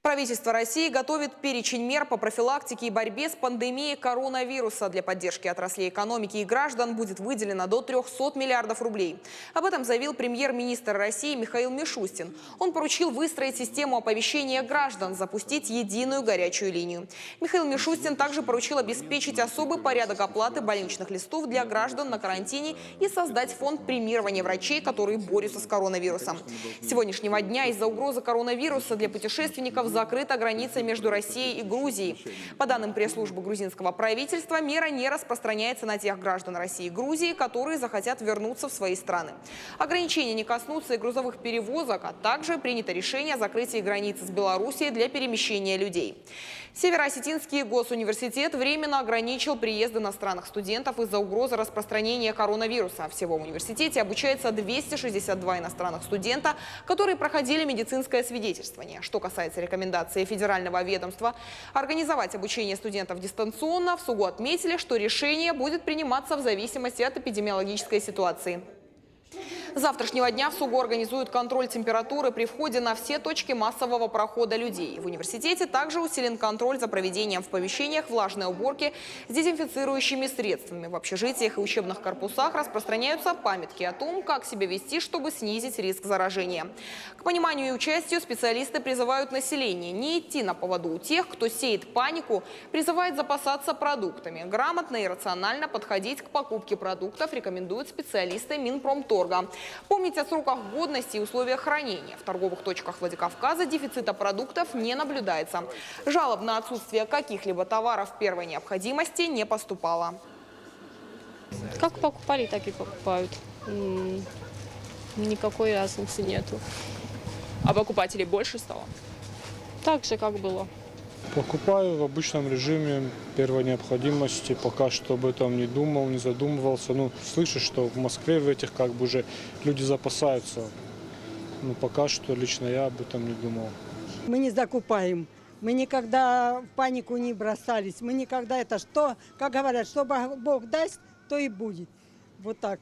Правительство России готовит перечень мер по профилактике и борьбе с пандемией коронавируса. Для поддержки отраслей экономики и граждан будет выделено до 300 миллиардов рублей. Об этом заявил премьер-министр России Михаил Мишустин. Он поручил выстроить систему оповещения граждан, запустить единую горячую линию. Михаил Мишустин также поручил обеспечить особый порядок оплаты больничных листов для граждан на карантине и создать фонд премирования врачей, которые борются с коронавирусом. С сегодняшнего дня из-за угрозы коронавируса для путешественников закрыта граница между Россией и Грузией. По данным пресс-службы грузинского правительства, мера не распространяется на тех граждан России и Грузии, которые захотят вернуться в свои страны. Ограничения не коснутся и грузовых перевозок, а также принято решение о закрытии границы с Белоруссией для перемещения людей. Северо-Осетинский госуниверситет временно ограничил приезд иностранных студентов из-за угрозы распространения коронавируса. Всего в университете обучается 262 иностранных студента, которые проходили медицинское свидетельствование. Что касается рекомендации федерального ведомства организовать обучение студентов дистанционно, в СУГУ отметили, что решение будет приниматься в зависимости от эпидемиологической ситуации. С завтрашнего дня в СУГУ организуют контроль температуры при входе на все точки массового прохода людей. В университете также усилен контроль за проведением в помещениях влажной уборки с дезинфицирующими средствами. В общежитиях и учебных корпусах распространяются памятки о том, как себя вести, чтобы снизить риск заражения. К пониманию и участию специалисты призывают население не идти на поводу у тех, кто сеет панику, призывает запасаться продуктами. Грамотно и рационально подходить к покупке продуктов рекомендуют специалисты Минпромторга. Помнить о сроках годности и условиях хранения. В торговых точках Владикавказа дефицита продуктов не наблюдается. Жалоб на отсутствие каких-либо товаров первой необходимости не поступало. Как покупали, так и покупают. Никакой разницы нету. А покупателей больше стало? Так же, как было. Покупаю в обычном режиме первой необходимости, пока что об этом не думал, не задумывался. Ну, слышишь, что в Москве в этих как бы уже люди запасаются. Но пока что лично я об этом не думал. Мы не закупаем, мы никогда в панику не бросались, мы никогда это, что, как говорят, что Бог даст, то и будет. Вот так.